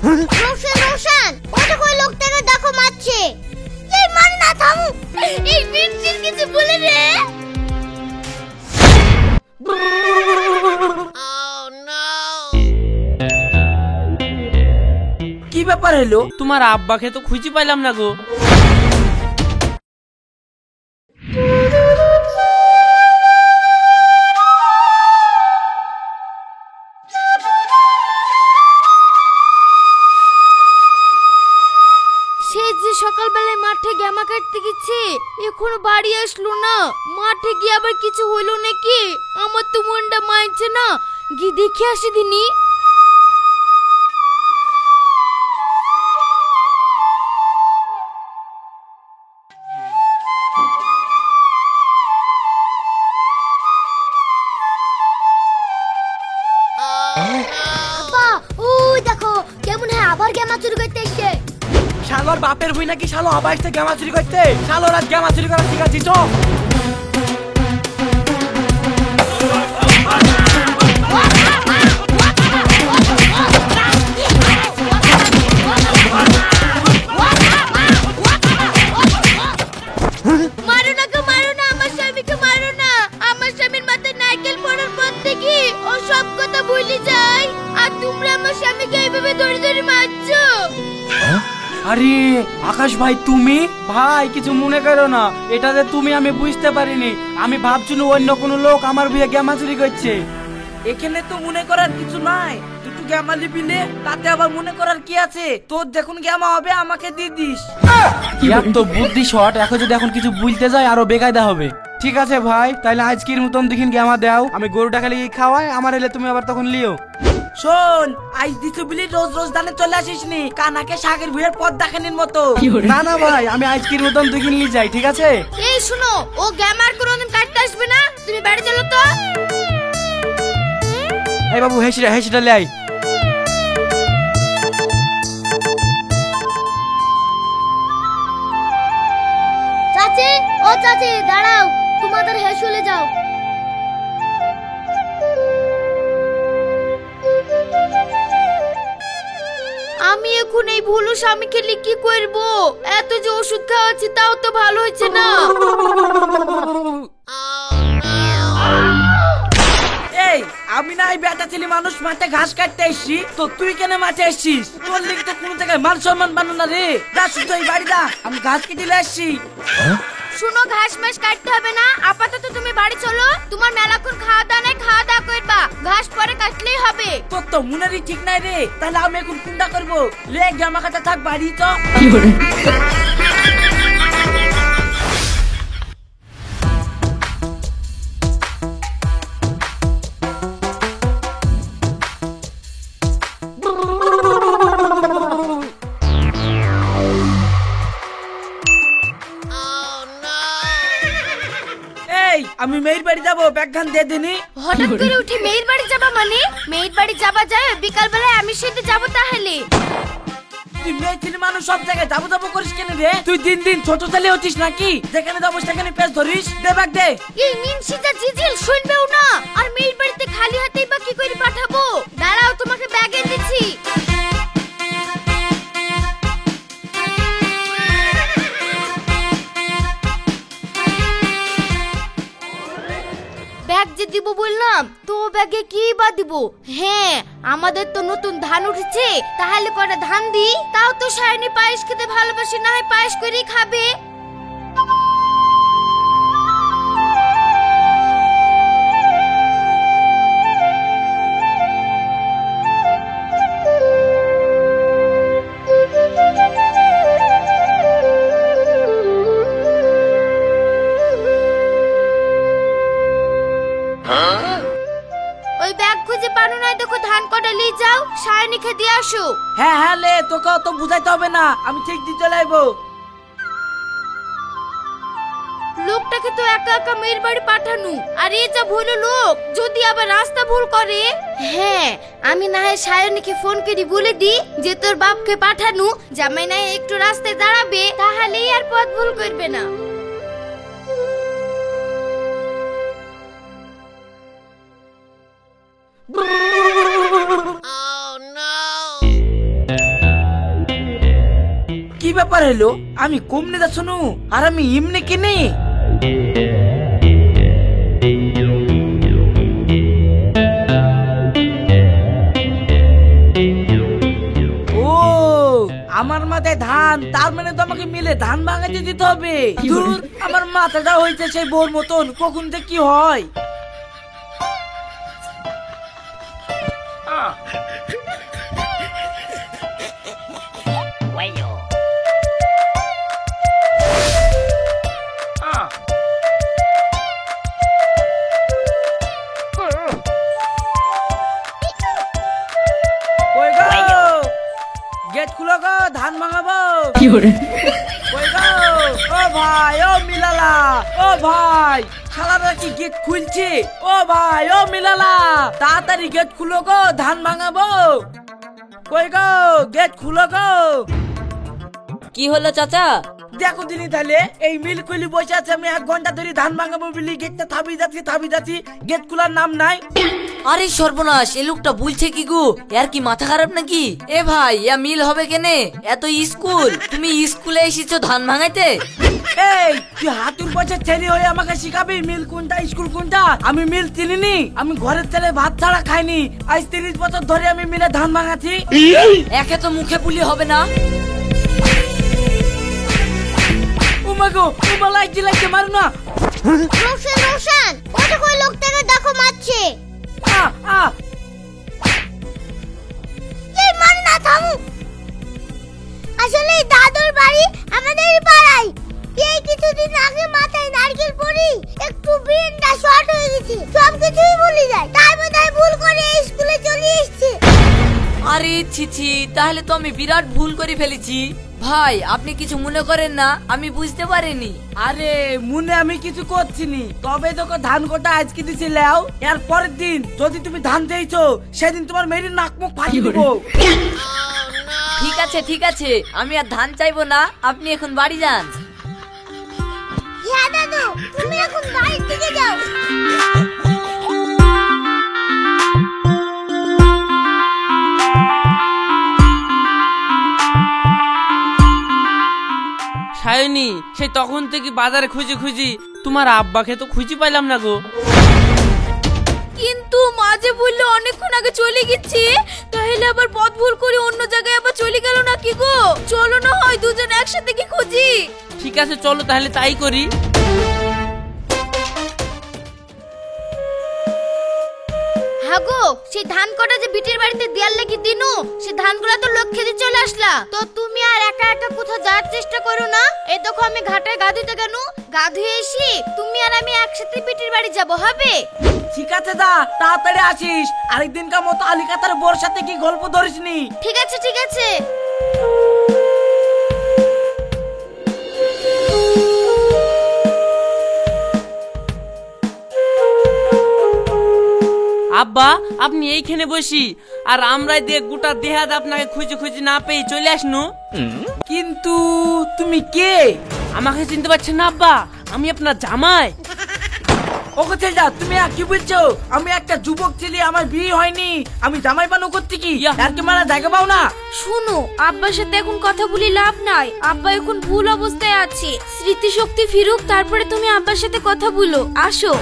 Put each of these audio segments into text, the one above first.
রোশন রোশন ওটা কই লোকটাকে দেখো মারছে। এই মান না থামু, এই মিনসির কিছু বলে রে। কি ব্যাপার হলো? তোমার আব্বাকে তো খুঁজে পাইলাম না গো। সে যে সকালবেলায় মাঠে গ্যামা কাটতে গেছে, এখনো বাড়ি আসলো না। মাঠে গিয়ে আবার কিছু হইলো নাকি? আমার তো মনটা মানছে না, গিয়ে দেখে আসি দিনি। আব্বা ওই দেখো কেমন হয় আবার গ্যামা চুরি করতে এসে। শালোর বাপের বই নাকি শালো আবার এসে গ্যামা চুরি করতে? শালো রাত গ্যামা চুরি করা শিখাচ্ছি চ। মারো না গো, মারো না, আমার স্বামীকে মারো না। আমার স্বামীর মাথায় নারকেল পড়ার পর থেকে ও সব কথা ভুলে যায়, আর তোমরা আমার স্বামীকে এইভাবে ধরে ধরে মারছো। আরে আকাশ ভাই, তুমি? ভাই কিছু মনে করো না, এটা যে তুমি আমি বুঝতে পারিনি। আমি ভাবছিল অন্য কোনো লোক আমার বিয়ে গ্যামা চুরি করছে। এখানে তো মনে করার কিছু নাই, একটু গ্যামা লিপিলে তাতে আবার মনে করার কি আছে? তোর যখন গ্যামা হবে আমাকে দিয়ে দিস। ইয়ার তো বুদ্ধি শট, এখন যদি এখন কিছু বুঝতে যায় আরো বেকায়দা হবে। ঠিক আছে ভাই, তাহলে আজকের মতন দেখিন গ্যামা দাও, আমি গরুটাকে লিয়ে খাওয়াই, আমার এলে তুমি আবার তখন লিও। শোন, আজ দিছু বলি রোজ রোজ দানে চলে আসিস নি, কানাকে শাকের ভুঁয়ের পথ দেখানির মতো। না না ভাই, আমি আজকের মতন দুই কিনলি যাই, ঠিক আছে? এই শুনো, ও গ্যামার কোনোদিন কাটতে আসবে না, তুমি বাড়ি চলো তো। এই বাবু হেসিটা হেসিটা লে আই। চাচি ও চাচি দাঁড়াও, তোমাদের হ্যাঁ চলে যাও। আমি এখন এই ভুলো স্বামীকে নিয়ে কি করবো? এত যে ওষুধ খাওয়াচ্ছি তাও তো ভালো হচ্ছে না। এই আমি না এই বেটা ছেলে মানুষ মাঠে ঘাস কাটতে এসছি, তো তুই কেন মাঠে এসছিস? তোর লিগে তো কোনো জায়গায় মান সম্মান বানো না রে। যা শুধু এই বাড়ি যা, আমি ঘাস কেটে আসছি। শুনো, ঘাস মাস কাটতে হবে না, আপাতত তুমি বাড়ি চলো। তোমার মেলাক্ষণ খাওয়া দাওয়া নাই, খাওয়া দাওয়া করবা, ঘাস পরে কাটলেই হবে। তোর তো মনেরই ঠিক নাই রে, তাহলে আমি এখন কোনটা করবো? লে জামা কাটা থাক, বাড়ি তো। আমি মেয়ের বাড়ি যাবো, ব্যাগখান দিয়ে দিনি। হঠাৎ করে উঠে মেয়ের বাড়ি যাবা মানে? মেয়ের বাড়ি যাবা যায়, বিকাল বেলায় আমি সাথে যাবো তাহলে। তুই মেয়ে ছেলে মানুষ সব জায়গায় যাবো যাবো করিস কেন রে? তুই দিন দিন ছোট ছেলে হচ্ছিস নাকি? যেখানে যাবো সেখানে পেছ ধরিস। দে ব্যাগ দে। এই মিনসিটা জিজিল শুনবেও না, আর মেয়ের বাড়িতে খালি হাতেই বা কি করে পাঠাবো? দাঁড়াও, তোমাকে ব্যাগ এনে দিচ্ছি। ব্যাগ যে দিব বললাম, তো ব্যাগে কি বা দিব? হ্যাঁ, আমাদের তো নতুন ধান উঠেছে, তাহলে কটা ধান দি। তাও তো সায়নী পায়েস খেতে ভালোবাসে, না হয় পায়েস করেই খাবে। ওই ব্যাগ খুঁজে পানো না, দেখো ধান কটা নিয়ে যাও, সায়নী খেতে দিয়ে আসো। হ্যাঁ হ্যাঁ লে, তোকে তো বুঝাইতে হবে না, আমি ঠিক দিয়ে চলে আইবো। লোকটাকে তো একা একা মেয়ের বাড়ি পাঠানো, আর এ যা ভুল লোক, যদি আবার রাস্তা ভুল করে। হ্যাঁ, আমি না হয় সায়নীকে ফোন করে বলে দি যে তোর বাপকে পাঠানো, জামাই না একটু রাস্তায় দাঁড়াবে, তাহলেই আর পথ ভুল করবে না। Oh no! ব্যাপার হলো? আমি কম নেতা শুনু আর আমি এমনি কিনি। ও আমার মাথায় ধান, তার মানে তো আমাকে মিলে ধান ভাঙাতে দিতে হবে। ধুর, আমার মাথাটা হয়েছে সেই বোর মতন, কখন যে কি হয়। গেট খুলো গো, ধান ভাঙাবো। কি করে? কই গো? ও ভাই, ও মিলালা, ও ভাই, শালারা কি গেট খুলছে? ও ভাই, ও মিলালা, তাড়াতাড়ি গেট খুলো গো, ধান ভাঙাবো। কই গো, গেট খুলো গো। কি হলো চাচা? দেখো দিনি তাহলে এই মিল খুলি বসে আছে, আমি 1 ঘন্টা ধরে ধান ভাঙাবো বলি গেটটা থাবি যাচ্ছি, গেট খোলার নাম নাই। আরে সর্বনাশ, এ লোকটা বলছে কি গো? এর কি মাথা খারাপ নাকি? এ ভাই, ইয়া মিল হবে কেনে? এত স্কুল, তুমি স্কুলে এসেছো ধান ভাঙাইতে? এই তুই হাতুর পয়সা ছেলে হয়ে আমাকে শিখাবি মিল কোনটা স্কুল কোনটা? আমি মিল চিনিনি, আমি ঘরের তেলে ভাত ছাড়া খাইনি। আজ 30 বছর ধরে আমি মিলে ধান ভাঙাচ্ছি। একে তো মুখে বুলি হবে না। উমাগো, উমা লাগছে মারু না। রোশন ওটা কই লোকটাকে দেখো মারছে। এই মানে না থামু। আসলে এই দাদুর বাড়ি আমাদের পাড়ায়। এই কিছুদিন আগে মাথায় নারকেল পড়ি একটু ব্রেনটা শর্ট হয়ে গেছে, সব কিছুই ভুলে যায়। তাই বোধহয় ভুল করে এই স্কুলে চলে এসেছে। আরে ছি, তাহলে তো আমি বিরাট ভুল করে ফেলেছি। ভাই, আপনি কিছু মনে করেন না, আমি বুঝতে পারিনি। আরে মনে আমি কিছু করছিনি, তবে তোকে ধান কোটা আজকে দিছিলাও, এর পরের দিন যদি তুমি ধান দিয়েছো সেদিন তোমার মেয়ের নাক মুখ ফাটিয়ে দেবো। ঠিক আছে, আমি আর ধান চাইবো না, আপনি এখন বাড়ি যান। হ্যাঁ দাদু, তুমি এখন বাড়ির দিকে যাও। সায়নী, সেই তখন থেকে বাজারে খুঁজি তোমার আব্বাকে তো খুঁজে পাইলাম না গো। কিন্তু মাঝে বললে অনেকক্ষণ আগে চলে গেছি, তাহলে আবার পথ ভুল করে অন্য জায়গায় আবার চলে গেল নাকি গো? চলো না হয় দুজন একসাথে কি খুঁজি। ঠিক আছে চলো তাহলে তাই করি। হাগো, সেই ধান কটা যে বিটির বাড়িতে দেয়াল লাগি দিনু, সেই ধানগুলা তো লোক খেতে চলে আসলা। তো তুমি আর একা কোথাও যাওয়ার চেষ্টা করো না। এই দেখো আমি ঘাটায় গা ধুতে গেল, গা ধুয়ে এসি তুমি আর আমি একসাথে বিটির বাড়ি যাব, হবে? ঠিক আছে দা, তাড়াতাড়ি আসিস। আরেকদিনকার মতো আলিকাতার বোর সাথে কি গল্প ধরিসনি। ঠিক আছে। আব্বা, আপনি এইখানে বসি, আর আমরাই দিয়ে গোটা দেহাত আপনাকে খুঁজে না পেয়ে চলে আসনু। কিন্তু তুমি কে? আমাকে চিনতে পারছেন না আব্বা? আমি আপনার জামাই। ওকে যা, তুমি আর কি বলছো? আমি একটা যুবক ছেলে, আমার বিয়ে হয়নি, আমি জামাই বানো করতে কি? আর কি মারা জায়গা পাও না? শুনো, আব্বার সাথে এখন কথা বলি লাভ নাই। আব্বা এখন ভুল অবস্থায় আছে, স্মৃতিশক্তি ফিরুক, তারপরে তুমি আব্বার সাথে কথা বলো। আসো।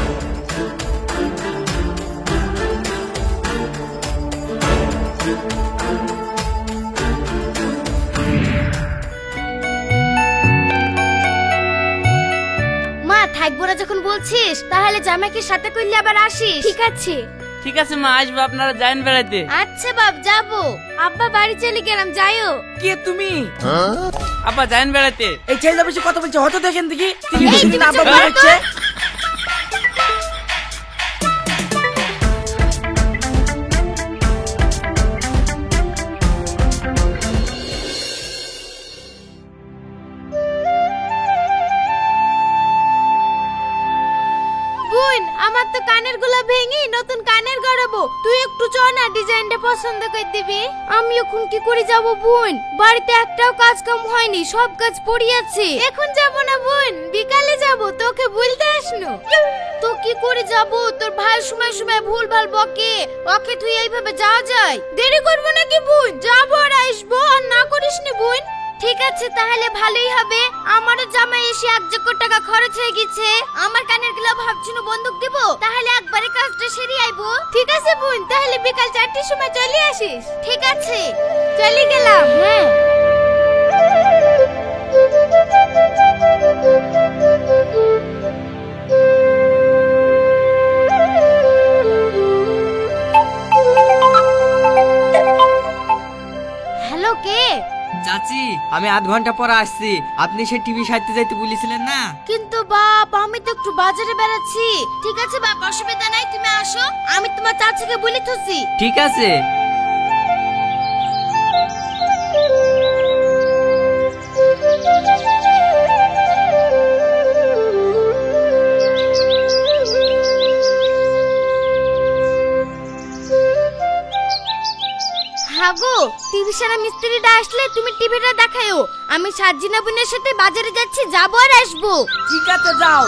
থাকবো না যখন বলছিস, তাহলে জামাইকে সাথে করলে আবার আসিস। ঠিক আছে মা, আসবো, আপনারা যাইন বেড়াইতে। আচ্ছা বাপ, যাবো। আব্বা বাড়ি চলে গেলাম, যাইও। কে তুমি? আব্বা যাইন বেড়াইতে। এই ছেলে বেশি কথা বলছে, হয়তো দেখেন দেখি তুমি আব্বা চুপ করো তো। বলছে। আমার তো কানের গুলা ভেঙে নতুন কানের গড়াবো, তুই একটু চ না, ডিজাইনটা পছন্দ করে দিবি। আমি এখন কি করে যাব বোন? বাড়িতে একটাও কাজ কাম হয়নি, সব কাজ পড়ে আছে। এখন যাব না বোন, বিকালে যাব, তোকে বলতে আসনু। তো কি করে যাব? তোর ভাই সময় ভুল ভাল বকে, ওকে তুই এইভাবে যাওয়া যায়? দেরি করবো নাকি বোন? যাবো আর আসবো, আর না করিস নি বোন। ঠিক আছে তাহলে ভালোই হবে। আমারও জামাই এসে 1 টাকা খরচ হয়ে গেছে। আমার কানের গুলো ভাবছিনু বন্দুক দিব, তাহলে একবারে কাজটা সেরে আইবো। ঠিক আছে বোন, তাহলে বিকাল 4টের সময় চলে আসিস। ঠিক আছে, চলে গেলাম। হ্যাঁ। হ্যালো, কে? চাচি, আমি আধ ঘন্টা পরে আসছি। আপনি সে টিভি সাইতে যাইতে বলেছিলেন না? কিন্তু বাপ, আমি তো একটু বাজারে বেড়াচ্ছি। ঠিক আছে বাপ, অসুবিধা নাই, তুমি আসো, আমি তোমার চাচিকে বলে থুছি। ঠিক আছে। হাগো, টিভি সারা মিস্ত্রিটা আসলে তুমি টিভিটা দেখায়ো। আমি সাজিনা বোনের সাথে বাজারে যাচ্ছি, যাবো আর আসবো। ঠিক আছে, যাও।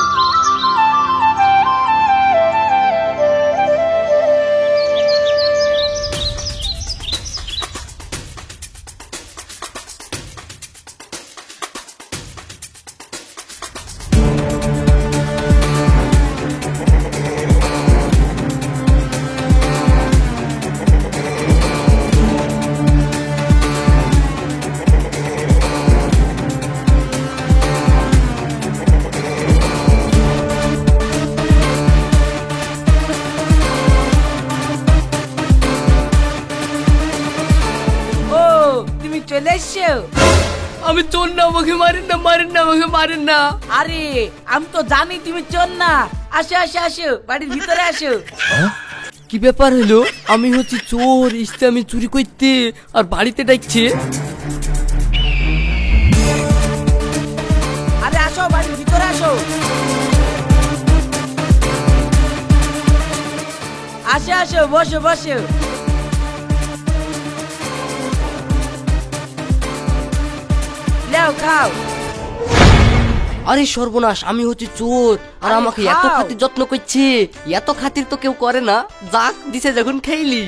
তুমি চলে এসছো? আমি চোর না, আমাকে মারেন না, মারেন না, আমাকে মারেন না। আরে আমি তো জানি তুমি চোর না। আসো আসো আসো, বাড়ির ভিতরে আসো। কি ব্যাপার হলো? আমি হচ্ছে চোর, এসে আমি চুরি করতে, আর বাড়িতে ডাকছে। আরে আসো, বাড়ির ভিতরে আসো। আসো আসো, বসো বসো। নাও খাও। আরে সর্বনাশ, আমি হচ্ছে চোর, আর আরে আমাকে এত খাও। খাতির যত্ন করছে। এত খাতির তো কেউ করে না, যাক দিছে যখন খেইলি।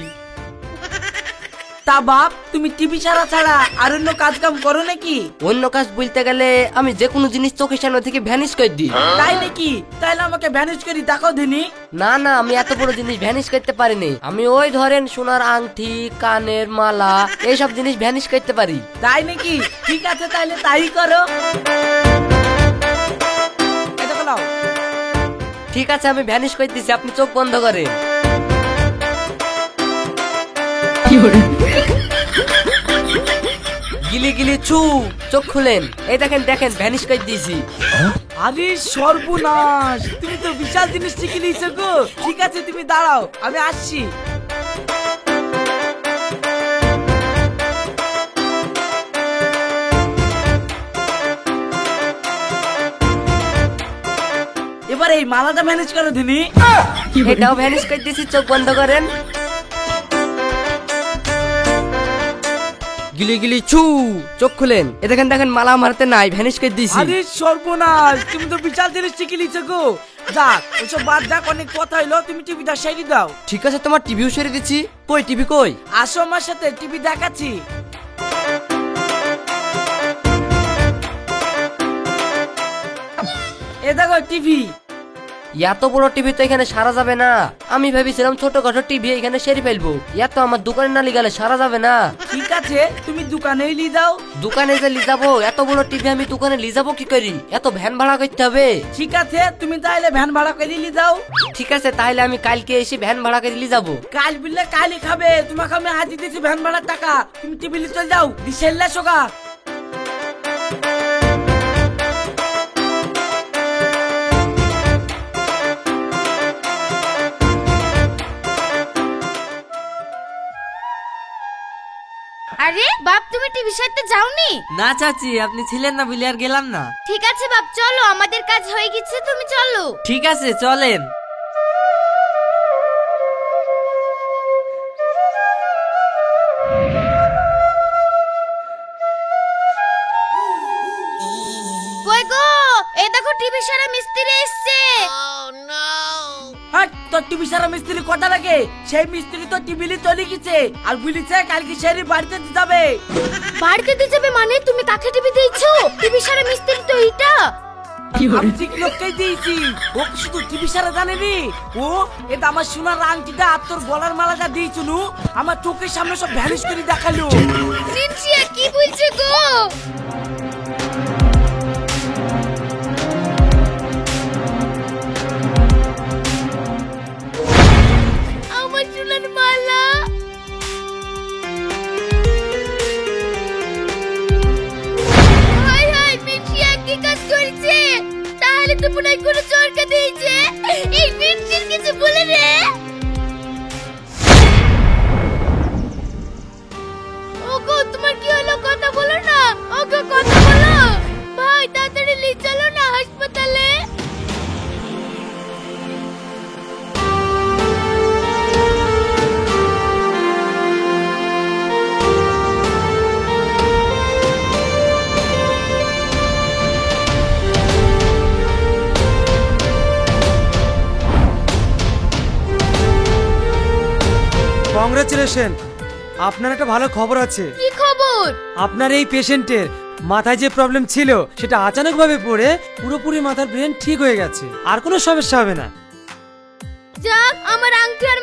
তা বাপ, তুমি টিভি ছাড়া ছাড়া আর অন্য কাজ কাম করো নাকি? অন্য কাজ বলতে গেলে আমি যে কোনো জিনিস চোখের সামনে থেকে ভ্যানিশ করে দিই। তাই নাকি? তাইলে আমাকে ভ্যানিশ করি দেখো দিনি। না না, আমি এত বড় জিনিস ভ্যানিশ করতে পারিনি। আমি ওই ধরেন সোনার আংটি, কানের মালা, এইসব জিনিস ভ্যানিশ করতে পারি। তাই নাকি? ঠিক আছে, তাইলে তাই করো। এটা বলাও। ঠিক আছে, আমি ভ্যানিশ করে দিছি, আপনি চোখ বন্ধ করেন। গিলি গিলি ছু, চোখ খুলেন। এই দেখেন দেখেন, ভ্যানিশ করে দিয়েছি। আরে সর্বনাশ, তুমি তো বিশাল জিনিস শিখে নিয়েছো গো। ঠিক আছে, তুমি দাঁড়াও, আমি আসছি। এবার এই মালাটা ম্যানেজ করো দিনি। এটাও ভ্যানিশ করে দিয়েছি, চোখ বন্ধ করেন। গিলি গিলি ছু, চোখ খুলেন। এ দেখেন দেখেন, মালা মারতে নাই, ভ্যানিশ করে দিয়েছি। আরে সর্বনাশ, তুমি তো বিশাল জিনিস শিখে নিয়েছো গো। যাক, ওসব বাদ যাক, অনেক কথা হইলো, তুমি টিভিটা সেরে দাও। ঠিক আছে, তোমার টিভিও সেরে দিচ্ছি। কই টিভি কই? আসো আমার সাথে, টিভি দেখাচ্ছি। এ দেখো টিভি। এত বড় টিভি তো এখানে সারা যাবে না। আমি ভেবেছিলাম ছোটখাটো টিভি এখানে সেরে ফেলবো। এত আমার দোকানে না লিগালে সারা যাবে না। ঠিক আছে, তুমি দোকানেই নিয়ে যাও। দোকানে যে লিজাবো, এত বড় টিভি আমি দোকানে লিজাবো কি করি? এত ভ্যান ভাড়া করতে হবে। ঠিক আছে, তুমি তাহলে ভ্যান ভাড়া করে নিয়ে যাও। ঠিক আছে, তাহলে আমি কালকে এসে ভ্যান ভাড়া করে লিজাবো। কাল বললে কালই খাবে, তোমাকে আমি আজ দিতেছি ভ্যান ভাড়ার টাকা। তুমি টিভি নিয়ে চলে যাও, দিশেল্লা সোগা। আরে বাপ, তুমি টিভি সাইতে যাওনি? না চাচি, আপনি ছিলেন না বলে আর গেলাম না। ঠিক আছে বাপ, চলো, আমাদের কাজ হয়ে গেছে, তুমি চলো। ঠিক আছে, চলেন। কই গো, এই দেখো টিভি সারা মিস্ত্রি এসছে। হাট, তোর টিভি সারা মিস্ত্রি কথা লাগে সেই মিস্ত্রি তো টিভি চলে গেছে আর বলিছে কালকে সেই বাড়িতে দিতে যাবে। বাড়িতে দিয়ে যাবে মানে তুমি কাকে টিভি দিয়েছো? টিভি সারা মিস্ত্রি তো এইটা। আমি ঠিক লোকটাই দিয়েছি। ও কি শুধু টিভি সারা জানেনি, ও এটা আমার সোনার আংটিটা আর তোর গলার মালাটা দিয়েছিল আমার চোখের সামনে সব ভ্যানিশ করে দেখালো। নিনসিয়া কি বলছে গো? আমার সোনার মালা। হাই হাই, নিনসিয়া কি কাজ করেছে? তাহলে তো মনে হয় কোনো চরকা দিয়েছে। এই নিনসিয়ার কিছু বলে রে। ওগো তোমার কি হলো? কথা বলো না। ওগো কথা বলো। ভাই তাড়াতাড়ি নিয়ে চলো না হাসপাতালে। কংগ্রাচুলেশন, আপনার একটা ভালো খবর আছে। কি খবর? আপনার এই পেশেন্টের মাথায় যে প্রবলেম ছিল সেটা আচানক ভাবে পড়ে পুরোপুরি মাথার ব্রেন ঠিক হয়ে গেছে, আর কোনো সমস্যা হবে না। যাক, আমার আংটি আর